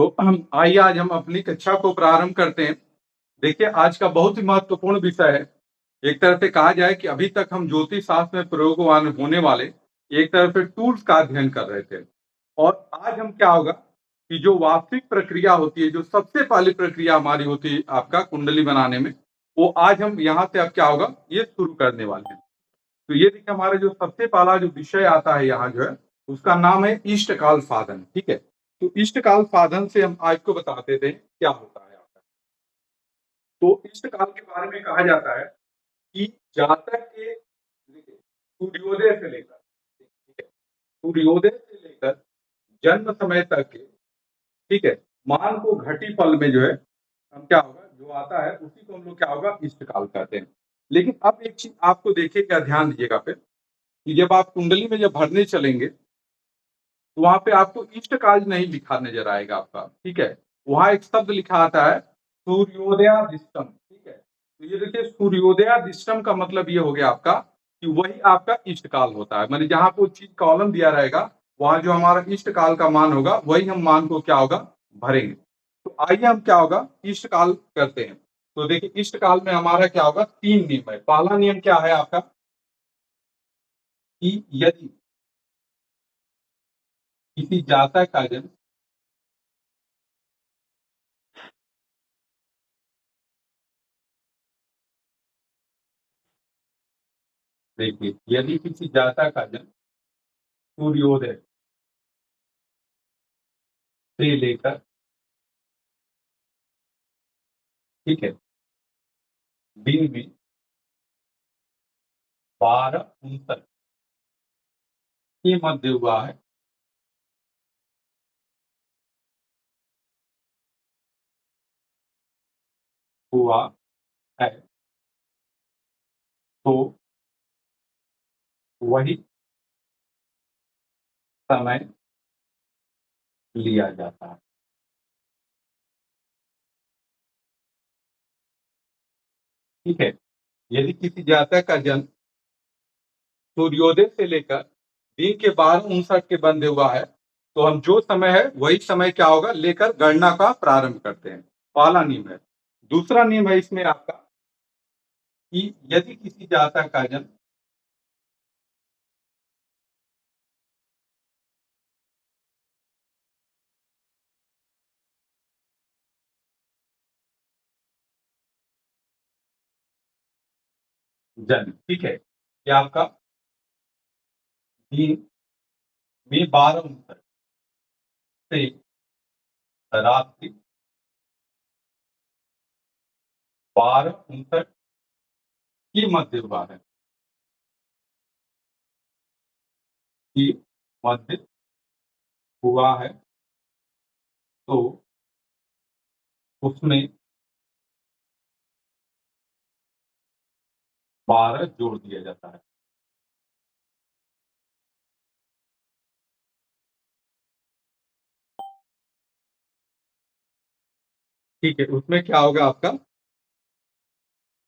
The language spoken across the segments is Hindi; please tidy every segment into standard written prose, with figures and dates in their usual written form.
तो आइए आज हम अपनी कक्षा को प्रारंभ करते हैं। देखिए आज का बहुत ही महत्वपूर्ण विषय है। एक तरह से कहा जाए कि अभी तक हम ज्योतिष शास्त्र में प्रयोगवान होने वाले एक तरह से टूल्स का अध्ययन कर रहे थे। और आज हम क्या होगा कि जो वास्तविक प्रक्रिया होती है, जो सबसे पहली प्रक्रिया हमारी होती है आपका कुंडली बनाने में, वो आज हम यहाँ से अब क्या होगा ये शुरू करने वाले हैं। तो ये देखिए हमारा जो सबसे पहला जो विषय आता है यहाँ जो है, उसका नाम है इष्टकाल साधन। ठीक है, तो इष्टकाल साधन से हम आपको बताते थे क्या होता है आपका। तो इष्टकाल के बारे में कहा जाता है कि जातक के देखिए, सूर्योदय से लेकर, ठीक है, सूर्योदय से लेकर जन्म समय तक के, ठीक है, मान को घटी फल में जो है हम क्या होगा जो आता है उसी को हम लोग क्या होगा इष्टकाल कहते हैं। लेकिन अब एक चीज आपको देखिएगा, ध्यान दीजिएगा फिर कि जब आप कुंडली में जब भरने चलेंगे तो वहाँ पे आपको इष्टकाल नहीं लिखा नजर आएगा आपका। ठीक है, वहाँ एक शब्द लिखा आता है सूर्योदयादिष्टम। ठीक है, तो ये देखिए सूर्योदयादिष्टम का मतलब ये हो गया आपका कि वही आपका इष्टकाल होता है। माने जहाँ पे चीज कॉलम दिया रहेगा वहाँ जो हमारा इष्टकाल का मान होगा वही हम मान को क्या होगा भरेंगे। तो आइए हम क्या होगा इष्टकाल करते हैं। तो देखिए इष्टकाल में हमारा क्या होगा, तीन नियम है। पहला नियम क्या है आपका कि यदि किसी जातक का जन्म, देखिए यदि किसी जातक का जन्म सूर्योदय से लेकर, ठीक है, दिन में 12:59 के मध्य हुआ है, हुआ है, तो वही समय लिया जाता है। ठीक है, यदि किसी जातक का जन्म सूर्योदय से लेकर दिन के 12:59 के बंधे हुआ है तो हम जो समय है वही समय क्या होगा लेकर गणना का प्रारंभ करते हैं। पहला नियम है। दूसरा नियम है इसमें आपका कि यदि किसी जातक का जन्म जन्म, ठीक है, क्या आपका दिन में 12:59 से रात्रि 12:59 के मध्य हुआ है, कि मध्य हुआ है, तो उसमें 12 जोड़ दिया जाता है। ठीक है, उसमें क्या होगा आपका,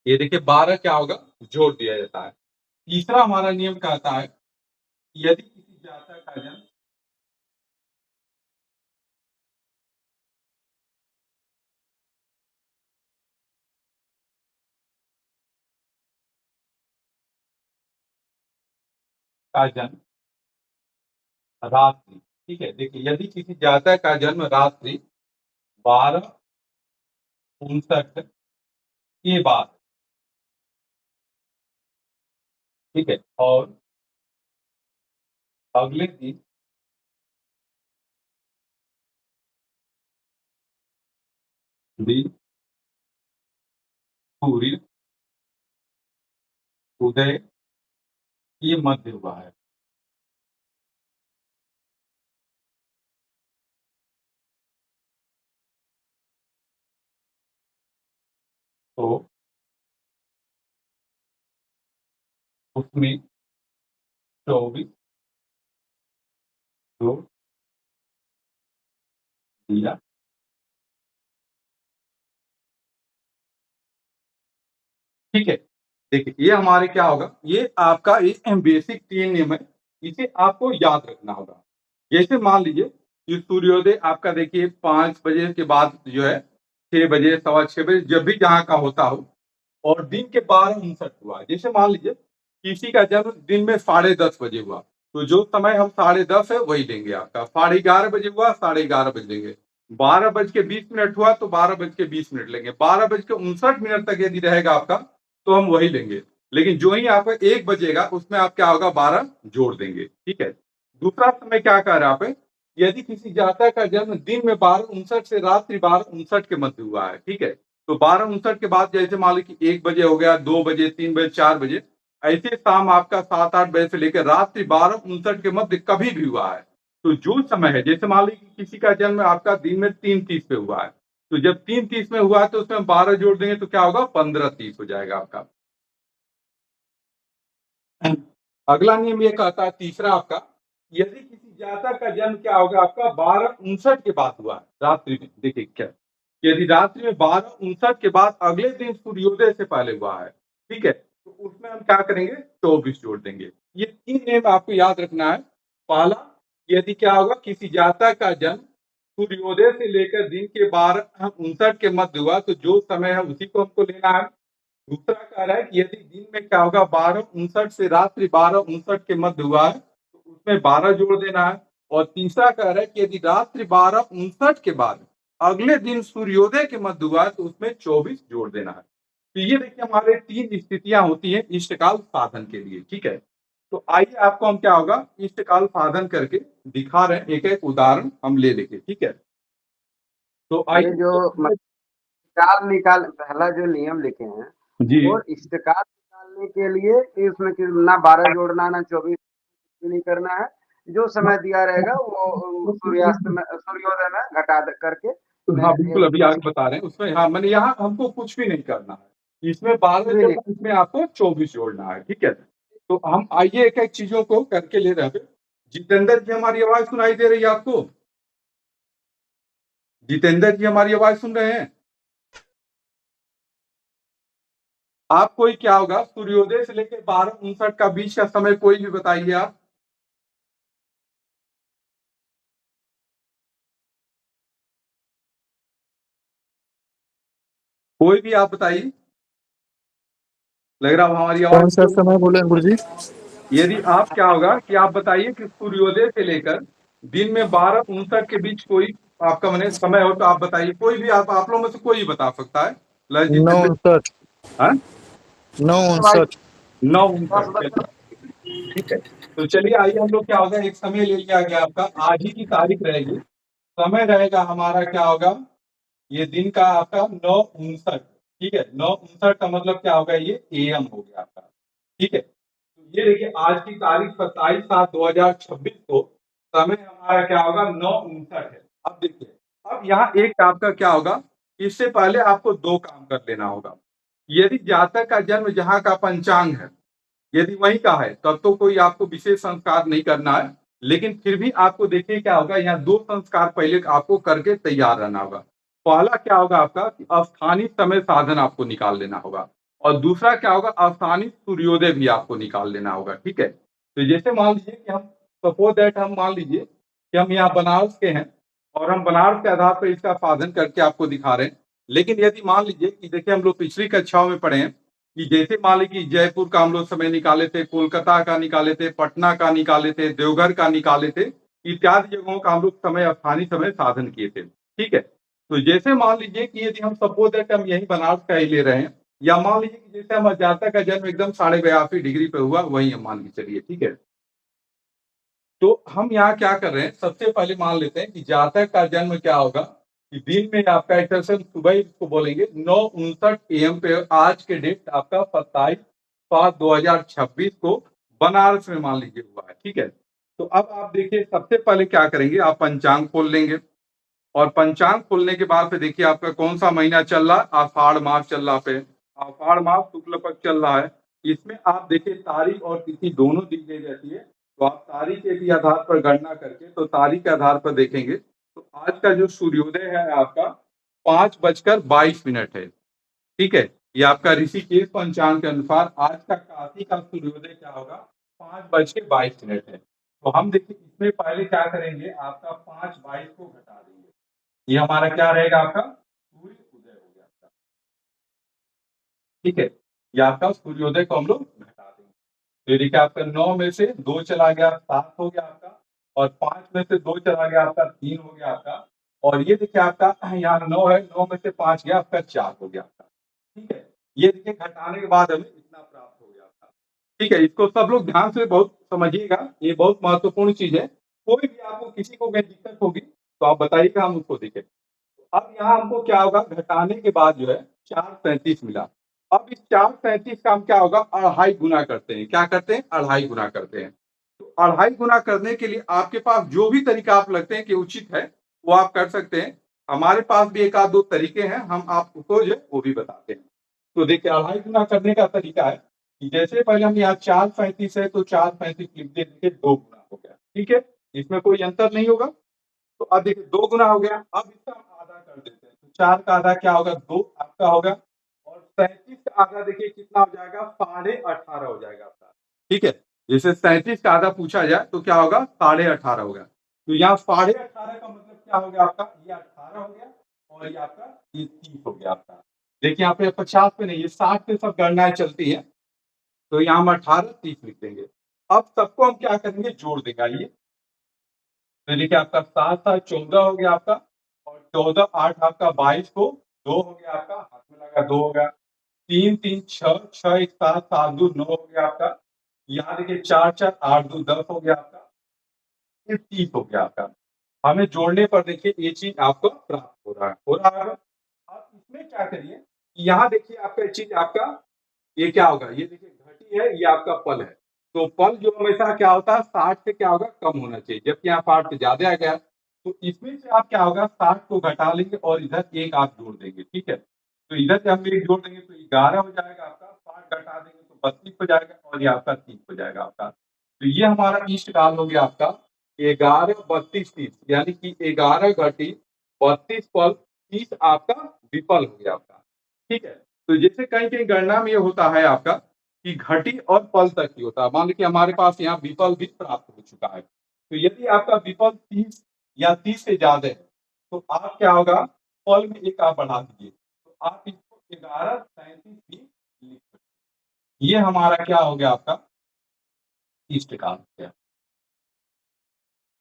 ये देखिए 12 क्या होगा जोड़ दिया जाता है। तीसरा हमारा नियम कहता है कि यदि किसी जातक का जन्म रात्रि, ठीक है, देखिए यदि किसी जातक का जन्म रात्रि 12:59 के बाद, ठीक है, और अगले दिन दिन सूर्य उदय के मध्य हुआ है, तो उसमें 24 जोड़ दिया। ठीक है, देखिए ये हमारे क्या होगा, ये आपका एक बेसिक 3 नियम है, इसे आपको याद रखना होगा। जैसे मान लीजिए कि सूर्योदय आपका देखिए 5 बजे के बाद जो है 6 बजे, सवा 6 बजे जब भी जहाँ का होता हो, और दिन के 12:59 हुआ। जैसे मान लीजिए किसी का जन्म दिन में 10:30 बजे हुआ, तो जो समय हम 10:30 है वही लेंगे आपका। 11:30 बजे हुआ, 11:30 बजे लेंगे। 12:20 हुआ तो 12:20 लेंगे। 12:59 तक यदि रहेगा आपका तो हम वही लेंगे। लेकिन जो ही आपका 1 बजेगा उसमें आप क्या होगा 12 जोड़ देंगे। ठीक है। दूसरा समय क्या कह रहे हैं आप, यदि किसी जातक का जन्म दिन में 12:59 से रात्रि 12:59 के मध्य हुआ है, ठीक है, तो 12:59 के बाद जैसे मान लो कि 1 बजे हो गया, 2 बजे, 3 बजे, 4 बजे, ऐसे शाम आपका 7-8 बजे से लेकर रात्रि 12:59 के मध्य कभी भी हुआ है, तो जो समय है, जैसे मान लीजिए कि किसी का जन्म आपका दिन में 3:30 पे हुआ है, तो जब 3:30 में हुआ है तो उसमें 12 जोड़ देंगे तो क्या होगा 15:30 हो जाएगा आपका। अगला नियम ये कहता है तीसरा आपका, यदि किसी जातक का जन्म क्या होगा आपका 12:59 के बाद हुआ है रात्रि में, देखिए क्या, यदि रात्रि में 12:59 के बाद अगले दिन सूर्योदय से पहले हुआ है, ठीक है, तो उसमें हम क्या करेंगे 24 जोड़ देंगे। ये 3 नियम आपको याद रखना है। पहला, यदि क्या होगा किसी जातक का जन्म सूर्योदय से लेकर दिन के 12:59 के मध्य हुआ तो जो समय है उसी को हमको लेना है। दूसरा कह रहा है कि यदि दिन में क्या होगा 12:59 से रात्रि 12:59 के मध्य हुआ है तो उसमें 12 जोड़ देना है। और तीसरा कह रहा है कि यदि रात्रि 12:59 के बाद अगले दिन सूर्योदय के मध्य हुआ है तो उसमें 24 जोड़ देना है। तो ये देखिए हमारे 3 स्थितियां होती हैं इष्टकाल साधन के लिए। ठीक है, तो आइए आपको हम क्या होगा इष्टकाल साधन करके दिखा रहे हैं, एक एक उदाहरण हम ले लेंगे। ठीक है, तो ये जो आइए। काल निकाल पहला जो नियम लिखे हैं जी वो इष्टकाल निकालने के लिए कि उसमें कि ना 12 जोड़ना ना 24 नहीं करना है। जो समय दिया रहेगा वो सूर्यास्त में सूर्योदय में घटा करके हाँ, बिल्कुल, अभी बस आगे बता रहे हैं उसमें। हाँ, मैंने यहाँ हमको कुछ भी नहीं करना है। इसमें 12 भी नहीं। जोड़ना, इसमें आपको 24 जोड़ना है। ठीक है? तो हम आइए एक-एक चीज़ों को करके ले रहे हैं। जितेंद्र जी, हमारी आवाज़ सुनाई दे रही है आपको? जितेंद्र जी, हमारी आवाज़ सुन रहे हैं? आप कोई क्या होगा सूर्योदय से लेके 12:59 का बीच का समय कोई भी बताइए आप। कोई भी आप बताइए। लग रहा है हमारी कौन सा आवाज़। समय बोले गुरुजी? यदि आप क्या होगा कि आप बताइए कि सूर्योदय से लेकर दिन में 12:59 के बीच कोई आपका माने समय हो तो आप बताइए। कोई भी आप लोगों में से कोई भी बता सकता है। नौ उनसठ। हाँ? 9:59। 9:59। ठीक है, तो चलिए आइए हम लोग क्या होगा एक समय ले लिया गया आपका, आज ही की तारीख रहेगी, समय रहेगा हमारा क्या होगा ये दिन का आपका 9:59। ठीक है, 9:59 का मतलब क्या होगा ये AM हो गया आपका। ठीक है, तो ये देखिए आज की तारीख 27/7/2026 को समय हमारा क्या होगा 9:59 है। अब देखिए, अब यहाँ एक आपका क्या होगा, इससे पहले आपको 2 काम कर लेना होगा। यदि जातक का जन्म जहाँ का पंचांग है, यदि वहीं का है तब तो कोई आपको विशेष संस्कार नहीं करना है। लेकिन फिर भी आपको देखिए क्या होगा, यहाँ 2 संस्कार पहले आपको करके तैयार रहना होगा। पहला क्या होगा आपका कि अस्थानी समय साधन आपको निकाल लेना होगा, और दूसरा क्या होगा अस्थानी सूर्योदय भी आपको निकाल लेना होगा। ठीक है, तो जैसे मान लीजिए कि हम सपोज दैट हम मान लीजिए कि हम यहाँ बनारस के हैं और हम बनारस के आधार पर इसका साधन करके आपको दिखा रहे हैं। लेकिन यदि मान लीजिए कि देखिए हम लोग पिछली कक्षाओं में पढ़े हैं कि जैसे मान लीजिए कि जयपुर का हम लोग समय निकाले थे, कोलकाता का निकाले थे, पटना का निकाले थे, देवघर का निकाले थे, इत्यादि जगहों का हम लोग समय स्थानीय समय साधन किए थे। ठीक है, तो जैसे मान लीजिए कि यदि हम सपोज दैट हम यही बनारस का ही ले रहे हैं, या मान लीजिए कि जैसे हम जातक का जन्म एकदम 82.5 डिग्री पे हुआ वही हम मान के चलिए। ठीक है, तो हम यहाँ क्या कर रहे हैं, सबसे पहले मान लेते हैं कि जातक का जन्म क्या होगा कि दिन में आपका एक तरह से सुबह इसको बोलेंगे 9:59 AM पे आज के डेट आपका 27/7/2026 को बनारस में मान लीजिए हुआ है। ठीक है, तो अब आप देखिए सबसे पहले क्या करेंगे, आप पंचांग खोल लेंगे, और पंचांग खोलने के बाद फिर देखिए आपका कौन सा महीना चल रहा है, आषाढ़ मास चल रहा पे, आषाढ़ मास शुक्ल पक्ष चल रहा है। इसमें आप देखिए तारीख और तिथि दोनों दी गई रहती है, तो आप तारीख के भी आधार पर गणना करके तो तारीख के आधार पर देखेंगे तो आज का जो सूर्योदय है आपका 5:22 है। ठीक है, ये आपका ऋषिकेश पंचांग के अनुसार आज का काशी का सूर्योदय क्या होगा 5:22 है। तो हम देखिए इसमें पहले क्या करेंगे, आपका 5/22 को घटा देंगे। ये हमारा क्या रहेगा, आपका सूर्य उदय हो गया आपका। ठीक है, ये आपका सूर्योदय को हम लोग घटा देंगे। तो ये देखिए आपका 9 में से 2 चला गया, 7 हो गया आपका, और 5 में से 2 चला गया आपका, 3 हो गया आपका, और ये देखिए आपका यहाँ 9 है, 9 में से 5 गया आपका, 4 हो गया आपका। ठीक है, ये देखिए घटाने के बाद हमें इतना प्राप्त हो गया आपका। ठीक है, इसको सब लोग ध्यान से बहुत समझिएगा, ये बहुत महत्वपूर्ण चीज है। कोई भी आपको किसी को कोई दिक्कत होगी तो आप बताइएगा, हम उसको देखें। अब यहाँ हमको क्या होगा, घटाने के बाद जो है 437 मिला। अब इस 437 का हम क्या होगा, अढ़ाई गुना करते हैं। क्या करते हैं, अढ़ाई गुना करते हैं। तो अढ़ाई गुना करने के लिए आपके पास जो भी तरीका आप लगते हैं कि उचित है, वो आप कर सकते हैं। हमारे पास भी एक आध दो तरीके हैं, हम आपको जो है वो भी बताते हैं। तो देखिए अढ़ाई गुना करने का तरीका है कि जैसे पहले हम यहाँ 437 है तो 437 लिख दिए, देखिए 2 गुना हो गया। ठीक है, इसमें कोई अंतर नहीं होगा। तो अब देखिए 2 गुना हो गया, अब इसका हम आधा कर देते हैं। तो 4 का आधा क्या होगा, 2 आपका होगा, और 37 का आधा देखिए कितना हो जाएगा, 18.5 हो जाएगा आपका। ठीक है, जैसे 37 का आधा पूछा जाए तो क्या होगा, 18.5 होगा। तो यहाँ 18.5 का मतलब क्या हो गया आपका, ये 18 हो गया, और ये आपका ये 30 हो गया आपका। देखिए यहाँ पे 50 पे नहीं, ये 60 पे सब गणनाएं चलती हैं। तो यहाँ हम 18, 30 लिख देंगे। अब सबको हम क्या करेंगे, जोड़ देंगे। आइए, तो देखिए आपका 7 7 14 हो गया आपका, और 14 8 आपका 22 को 2 हो गया आपका, हाथ में लगा 2 हो गया, 3 3 6 6 1 7 7 2 9 हो गया आपका। यहाँ देखिए 4 4 8 2 10 हो गया आपका, ये 30 हो गया आपका। हमें जोड़ने पर देखिए ये चीज आपको प्राप्त हो रहा है। आप इसमें क्या करिए, यहाँ देखिए आपका चीज आपका ये क्या होगा, ये देखिए घटी है, ये आपका पल है। तो पल जो हमेशा क्या होता है, 60 से क्या होगा, कम होना चाहिए, जबकि यहाँ 60 से ज्यादा आ गया। तो इसमें से आप क्या होगा, 60 को घटा लेंगे और इधर एक आप जोड़ देंगे। ठीक है, तो इधर से हम एक जोड़ देंगे तो 11 हो जाएगा आपका, 60 घटा देंगे तो 32 हो जाएगा, और ये आपका 30 हो जाएगा आपका। तो ये हमारा इष्ट काल हो गया आपका 11 32 30, यानी कि 11 घटी 32 पल 30 आपका विफल हो गया आपका। ठीक है, तो जैसे कहीं कहीं गणना में ये होता है आपका कि घटी और पल तक ही होता है। मान लीजिए हमारे पास यहाँ विफल भी प्राप्त हो चुका है, तो यदि आपका विफल 30 या 30 से ज्यादा है तो आप क्या होगा, पल में एक आप बढ़ा दीजिए, तो आप इसको 1137 भी लिख सकते हैं। ये हमारा क्या हो गया, आपका इष्ट काल हो गया।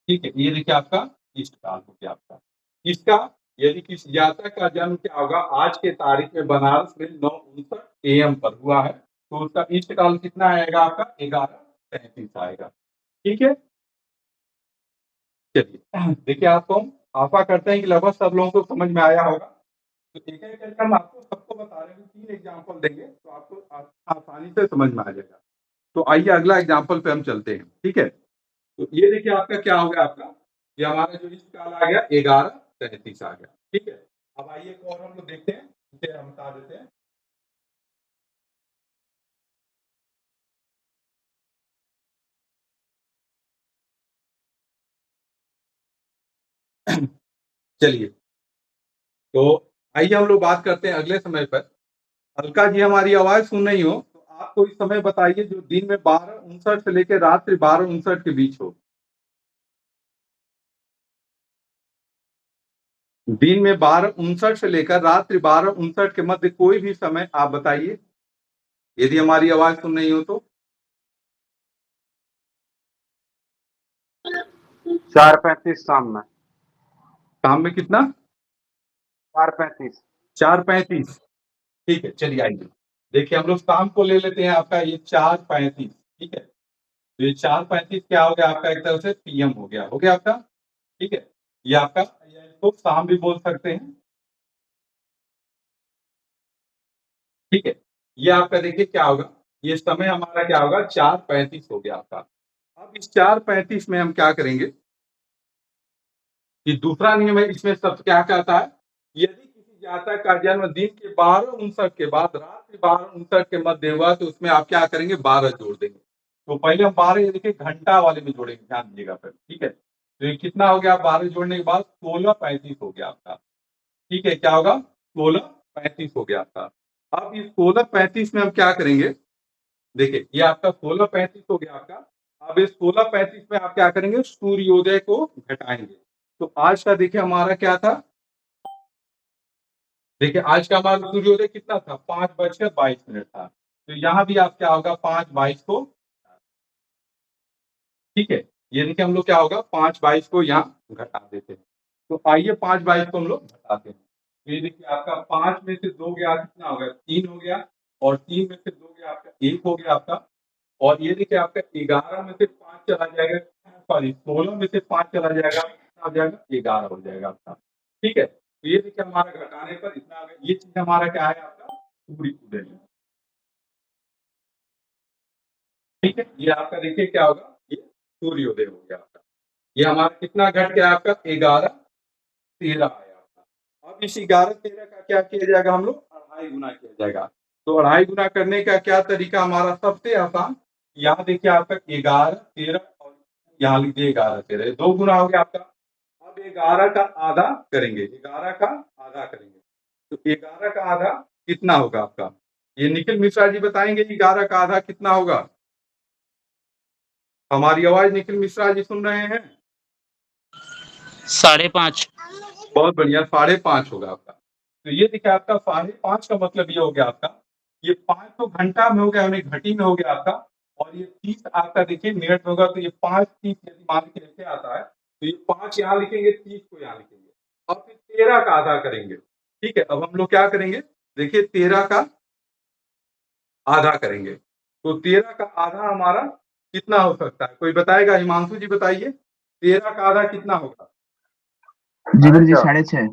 ठीक है, ये देखिए आपका इष्ट काल हो गया आपका। इसका यदि किसी जातक का जन्म क्या होगा, आज के तारीख में बनारस में 9:59 AM पर हुआ है, तो उसका इष्ट काल कितना आएगा आपका, 11:33 आएगा। ठीक है, चलिए देखिए आपको हम आशा करते हैं कि लगभग सब लोगों को समझ में आया होगा। तो एक एक करके हम आपको सबको बता रहे हैं, 3 एग्जाम्पल देंगे तो आपको आसानी से समझ में आ जाएगा। तो आइए अगला एग्जाम्पल पे हम चलते हैं। ठीक है, तो ये देखिए आपका क्या हो गया, आपका ये हमारा जो इष्ट काल आ गया 11:33 आ गया। ठीक है, अब आइए एक और हम लोग देखते हैं, इसे हम बता देते हैं। चलिए, तो आइए हम लोग बात करते हैं अगले समय पर। अलका जी हमारी आवाज सुन रही हो तो आप कोई समय बताइए जो दिन में 12:59 से लेकर रात्रि 12:59 के बीच हो। दिन में 12:59 से लेकर रात्रि 12:59 के मध्य कोई भी समय आप बताइए, यदि हमारी आवाज सुन रही हो तो। 4:35 शाम में। शाम में कितना, 4:35। 4:35। ठीक है, चलिए आइए देखिए हम लोग शाम को ले लेते हैं आपका ये 4:35। ठीक है, तो ये 4:35 क्या हो गया आपका, एक तरह से PM हो गया आपका। ठीक है, ये आपका ये इसको शाम भी बोल सकते हैं। ठीक है, ये आपका देखिए क्या होगा, ये समय हमारा क्या होगा, 4:35 हो गया आपका। अब इस 4:35 में हम क्या करेंगे कि दूसरा नियम है, इसमें सब क्या कहता है, यदि किसी जातक का जन्म दिन के 12:59 के बाद रात्रि 12:59 के मध्य हुआ तो उसमें आप क्या करेंगे, 12 जोड़ देंगे। तो पहले हम 12 ये देखिए घंटा वाले में जोड़ेंगे, ध्यान दीजिएगा फिर। ठीक है, तो ये कितना हो गया, 12 जोड़ने के बाद 16:35 हो गया आपका। ठीक है, क्या होगा, 16:35 हो गया आपका। अब इस 16:35 में हम क्या करेंगे, देखिए ये आपका 16:35 हो गया आपका। अब इस 16:35 में आप क्या करेंगे, सूर्योदय को घटाएंगे। तो आज का देखिए हमारा क्या था, देखिए आज का हमारा सूर्योदय कितना था, 5:22 था। तो यहाँ भी आप क्या होगा, 5:22 को, ठीक है, ये देखिए हम लोग क्या होगा, 5:22 को यहाँ घटा देते हैं। तो आइए 5:22 को हम लोग घटाते हैं। तो ये देखिए आपका 5 में से 2 गया, कितना हो गया, 3 हो गया, और 3 में से 2 गया आपका 1 हो गया आपका, और ये देखिए आपका 11 में से 5 चला जाएगा, सॉरी 16 में से 5 चला जाएगा, कितना हो जाएगा, 11 हो जाएगा आपका। ठीक है, तो ये देखिए हमारा घटाने पर इतना आ गया। ये चीज हमारा क्या है, आपका सूर्योदय है। ठीक है, ये आपका देखिए क्या होगा, ये सूर्योदय हो गया आपका। ये हमारा कितना घट गया आपका, 11 13 आया आपका। अब इस 11 13 का क्या किया जाएगा, हम लोग 2.5 गुना किया जाएगा। तो 2.5 गुना करने का क्या तरीका हमारा, सबसे आसान, यहाँ देखिए आपका 11 13 और यहाँ लीजिए 11 13, 2 गुना हो गया आपका। अब 11 का आधा करेंगे, 11 का आधा करेंगे, तो 11 का आधा कितना होगा आपका, ये निखिल मिश्रा जी बताएंगे 11 का आधा कितना होगा। हमारी आवाज निखिल मिश्रा जी सुन रहे हैं? 5.5। बहुत बढ़िया, 5.5 होगा आपका। तो ये देखिए आपका 5.5 का मतलब ये हो गया आपका, ये 5 तो घंटा में हो गया, यानी घटी में हो गया आपका, और ये 30 आपका देखिए मिनट में होगा। तो ये 5 30 यदि मान के ऐसे आता है, तो ये 5 यहाँ लिखेंगे, 30 को यहाँ लिखेंगे, और फिर 13 का आधा करेंगे। ठीक है, अब हम लोग क्या करेंगे, देखिए 13 का आधा करेंगे। तो 13 का आधा हमारा कितना हो सकता है, कोई बताएगा, हिमांशु जी बताइए, 13 का आधा कितना होगा। जीवन जी 6.5।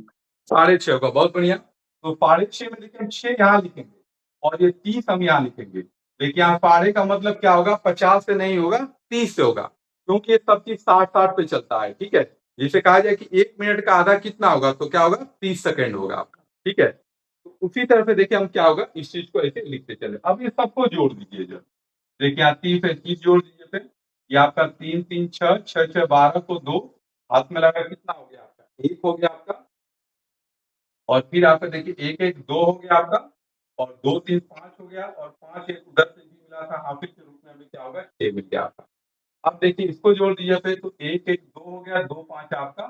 6.5 होगा, बहुत बढ़िया। तो 6.5 में देखिए हम 6 यहाँ लिखेंगे, और ये 30 हम यहाँ लिखेंगे। देखिए यहाँ 6.5 का मतलब क्या होगा, 50 से नहीं होगा, 30 से होगा, क्योंकि ये सब चीज 60-60 पे चलता है। ठीक है, जिसे कहा जाए कि 1 मिनट का आधा कितना होगा, तो क्या होगा, 30 सेकेंड होगा आपका। ठीक है, तो उसी तरह से देखिए हम क्या होगा, इस चीज को ऐसे लिखते चले। अब ये सबको जोड़ दीजिए, जो देखिए यहाँ 30 है, 30 जोड़ दीजिए, फिर ये आपका 3 3 6 6 6 12 को 2 हाथ में लगा, कितना हो गया आपका, 1 हो गया आपका, और फिर आपका देखिए 1 1 2 हो गया आपका, और 2 3 5 हो गया, और 5 एक उधर से भी मिला था हाफिज के रूप में, हमें क्या होगा, 6 मिल गया आपका। अब देखिए इसको जोड़ दीजिए फिर, तो 1 1 2 हो गया, 2 5 आपका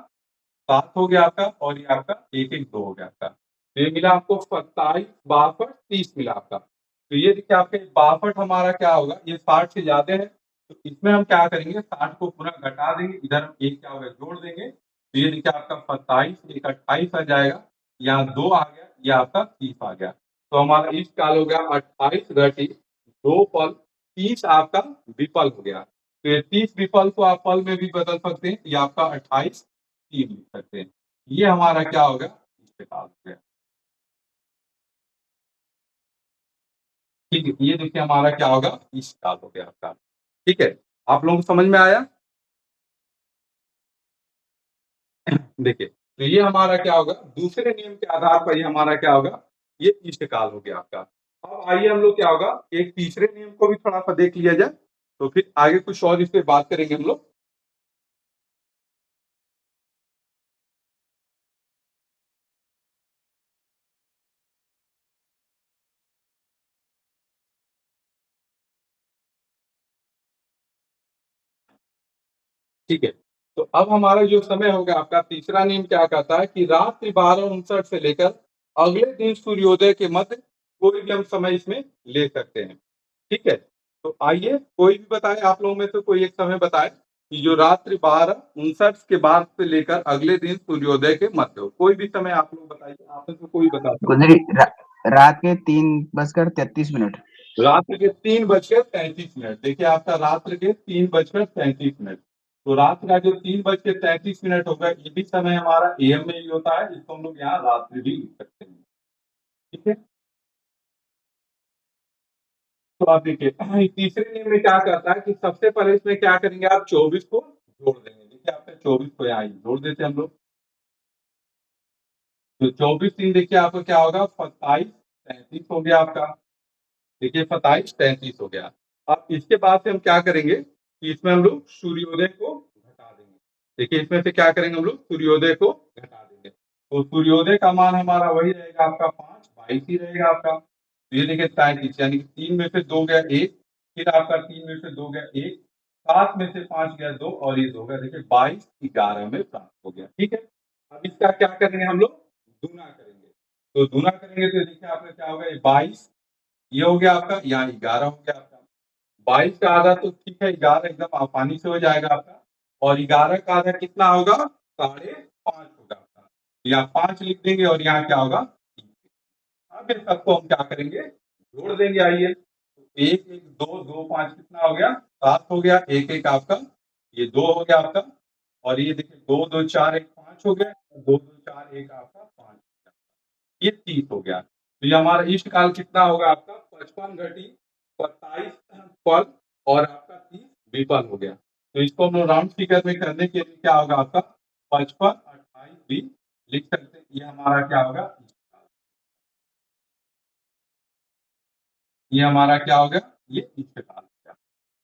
7 हो गया आपका, और ये आपका 1 1 2 हो गया आपका। तो ये मिला आपको 27 62 30 मिला आपका। तो ये देखिए आपका 62 हमारा क्या होगा, ये 60 से ज्यादा है, तो इसमें हम क्या करेंगे, 60 को पूरा घटा देंगे, इधर हम एक क्या होगा, जोड़ देंगे। तो ये देखिए आपका 27 एक 28 आ जाएगा, यहाँ 2 आ गया, ये आपका 30 आ गया। तो हमारा इस काल हो गया 28 घटी 2 पल, 30 आपका विफल हो गया। तो ये 30 विफल को आप पल में भी बदल सकते हैं, ये आपका 28 3 लिख सकते हैं। ये हमारा क्या होगा, इस काल हो गया। ठीक है, ये देखिए हमारा क्या होगा, इस काल हो गया आपका। ठीक है, आप लोगों को समझ में आया। देखिए, तो ये हमारा क्या होगा, दूसरे नियम के आधार पर ये हमारा क्या होगा, ये इष्टकाल हो गया आपका। अब आइए हम लोग क्या होगा, एक तीसरे नियम को भी थोड़ा सा देख लिया जाए, तो फिर आगे कुछ और इस पे बात करेंगे हम लोग। ठीक है, तो अब हमारा जो समय होगा आपका, तीसरा नियम क्या कहता है कि रात्रि 12:59 से लेकर अगले दिन सूर्योदय के मध्य कोई भी हम समय इसमें ले सकते हैं। ठीक है, तो आइए कोई भी बताए, आप लोगों में से कोई एक समय बताए कि जो रात्रि 12:59 के बाद से लेकर अगले दिन सूर्योदय के मध्य हो, कोई भी समय आप लोग बताइए, आप में से कोई बता सकते गुजरी रात के 3:33। रात्रि के 3:33। देखिए आपका रात्रि के 3:33। तो रात का जो 3:33 होगा, ये भी समय हमारा एएम में ही होता है, इसको हम लोग यहाँ रात्रि भी लिख सकते हैं। ठीक है, तो आप देखिए तीसरे नियम में क्या करता है कि सबसे पहले इसमें क्या करेंगे, आप 24 को जोड़ देंगे। देखिए आपने 24 को यहाँ जोड़ देते हैं हम लोग, तो 24 3 देखिए आपका क्या होगा, 27 33 हो गया आपका। देखिए 27 33 हो गया। अब इसके बाद से हम क्या करेंगे कि इसमें हम लोग सूर्योदय को घटा देंगे। देखिए इसमें से क्या करेंगे, हम लोग सूर्योदय को घटा देंगे, तो सूर्योदय का मान हमारा वही रहेगा आपका 5 22 ही रहेगा आपका। तो ये देखिए 33, यानी कि 3 में से 2 गया 1, फिर आपका 3 में से 2 गया 1, 7 में से 5 गया 2 और ये 2 गया, देखिए 22 11 में प्राप्त हो गया। ठीक है, अब इसका क्या करेंगे हम लोग, गुना करेंगे। तो गुना करेंगे तो देखिए आपका क्या होगा, ये 22 ये हो गया आपका, यहाँ 11 हो गया आपका। 22 का आधा तो ठीक है 11 एकदम आसानी से हो जाएगा आपका, और 11 का आधा कितना होगा, 5.5 होगा आपका। यहाँ 5 लिख देंगे और यहाँ क्या होगा, 3। अब इन सबको हम क्या करेंगे, जोड़ देंगे। आइए, तो 1 1 2 2 5 कितना हो गया, 7 हो गया। 1 1 आपका ये 2 हो गया आपका, और ये देखिए 2 2 4 1 5 हो गया, 2 2 4 1 आपका 5 हो गया, ये 30 हो गया। तो ये हमारा इष्ट काल कितना होगा आपका, 55 घटी 27 फल और आपका 30 विफल हो गया। तो इसको हम राउंड फिगर में करने के लिए क्या होगा आपका, 55 28 भी लिख सकते हैं। ये हमारा क्या होगा, ये हमारा क्या होगा, ये इष्ट काल हो गया।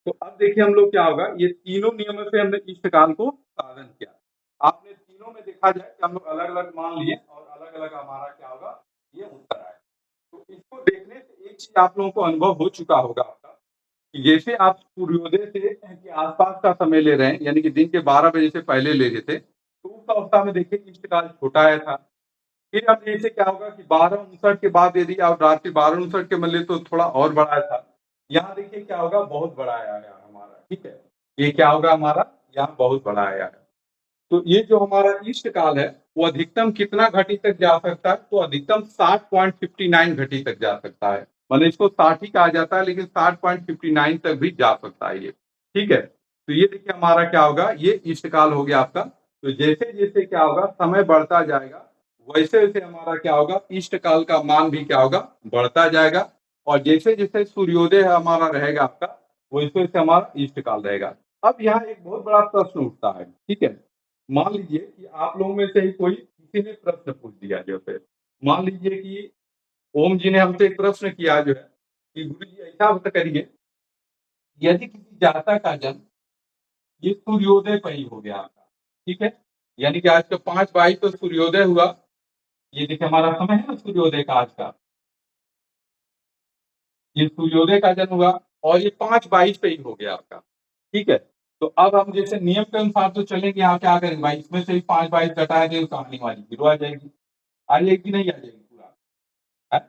तो अब देखिए हम लोग क्या होगा, ये तीनों नियमों से हमने इष्ट काल को साधन किया। आपने तीनों में देखा जाए कि हम लोग अलग अलग मान लिए और अलग अलग हमारा क्या होगा, ये उत्तर आए। तो इसको देखने से एक चीज आप लोगों को अनुभव हो चुका होगा आपका, कि जैसे आप सूर्योदय से के आसपास का समय ले रहे हैं, यानी कि दिन के 12 बजे से पहले ले रहे थे, तो उस अवस्था में देखिए इष्ट काल छोटा आया था। फिर अब जैसे क्या होगा कि 12:59 के बाद यदि आप रात्रि 12:59 के मिले तो थोड़ा और बड़ा था। यहाँ देखिए क्या होगा, बहुत बड़ा आया है हमारा। ठीक है, ये क्या होगा हमारा, यहाँ बहुत बड़ा आया है। तो ये जो हमारा इष्ट काल है वो अधिकतम कितना घटी तक जा सकता है, तो अधिकतम 60.59 घटी तक जा सकता है। मतलब इसको 60 ही कहा जाता है, लेकिन 60.59 तक भी जा सकता है ये। ठीक है, तो ये देखिए हमारा क्या होगा, ये इष्ट काल हो गया आपका। तो जैसे जैसे क्या होगा, समय बढ़ता जाएगा, वैसे वैसे हमारा क्या होगा, इष्ट काल का मान भी क्या होगा, बढ़ता जाएगा। और जैसे जैसे सूर्योदय हमारा रहेगा आपका, वैसे वैसे हमारा इष्ट काल रहेगा। अब यहाँ एक बहुत बड़ा प्रश्न उठता है। ठीक है, मान लीजिए कि आप लोगों में से ही कोई किसी ने प्रश्न पूछ दिया, जैसे मान लीजिए कि ओम जी ने हमसे एक प्रश्न किया जो है कि गुरु जी ऐसा बता करिए, यदि किसी जातक का जन्म ये सूर्योदय पर ही हो गया आपका, ठीक है, यानी कि आज का 5/22 को सूर्योदय हुआ, ये देखिए हमारा समय है ना सूर्योदय का आज का, ये सूर्योदय का जन्म हुआ और ये 5/22 पे ही हो गया आपका। ठीक है, तो अब हम जैसे नियम के अनुसार तो चलेंगे, यहाँ क्या करेंगे भाई, इसमें से भी 5/22 घटाया देंगे, कहानी वाली जीरो आ जाएगी। आ जाएगी नहीं आ जाएगी पूरा है?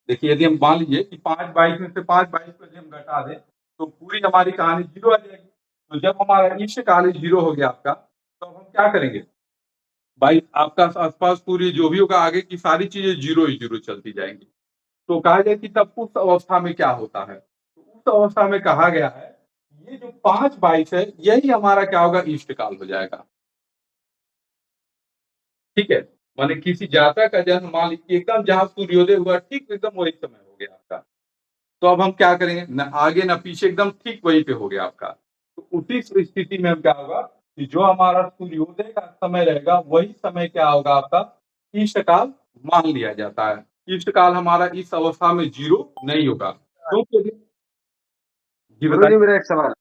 देखिए यदि हम मान लीजिए कि 5/22 में से 5/22 को यदि हम घटा दें तो पूरी हमारी कहानी जीरो आ जाएगी। तो जब हमारा इष्ट काल जीरो हो गया आपका, तो अब हम क्या करेंगे भाई, आपका आसपास पूरी जो भी होगा आगे की सारी चीजें जीरो ही जीरो चलती जाएंगी। तो कहा जाए कि तब उस अवस्था में क्या होता है, तो उस अवस्था में कहा गया है ये जो 5/22 है यही हमारा क्या होगा, इष्ट काल हो जाएगा। ठीक है, माने किसी जातक का जन्म मान लीजिए एकदम जहां सूर्योदय हुआ ठीक एकदम वही समय हो गया आपका, तो अब हम क्या करेंगे, न आगे न पीछे, एकदम ठीक वहीं पे हो गया आपका। तो उसी स्थिति में हम क्या होगा कि जो हमारा सूर्योदय का समय रहेगा वही समय क्या होगा आपका, इष्ट काल मान लिया जाता है। इष्ट काल हमारा इस अवस्था में जीरो नहीं होगा, क्योंकि जी गुरु जी बताइए। मेरा एक सवाल,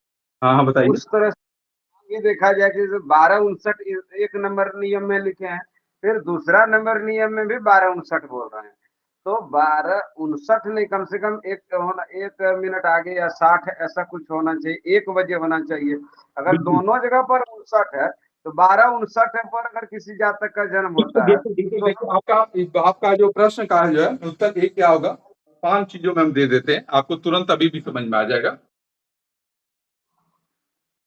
हाँ हाँ बताइए। उस तरह से ये देखा जाए कि 12:59 एक नंबर नियम में लिखे हैं, फिर दूसरा नंबर नियम में भी 12:59 बोल रहे हैं, तो 12:59 नहीं, कम से कम एक मिनट आगे या 60 ऐसा कुछ होना चाहिए, 1 बजे होना चाहिए। अगर बिल्कुल दोनों जगह पर 59 है तो 12:59 पर अगर किसी जातक का जन्म बिल्कुल होता है बिल्कुल बिल्कुल, तो देखिए आपका जो प्रश्न का जो है उत्तर एक क्या होगा, 5 चीजों में हम दे देते हैं, आपको तुरंत अभी भी समझ में आ जाएगा।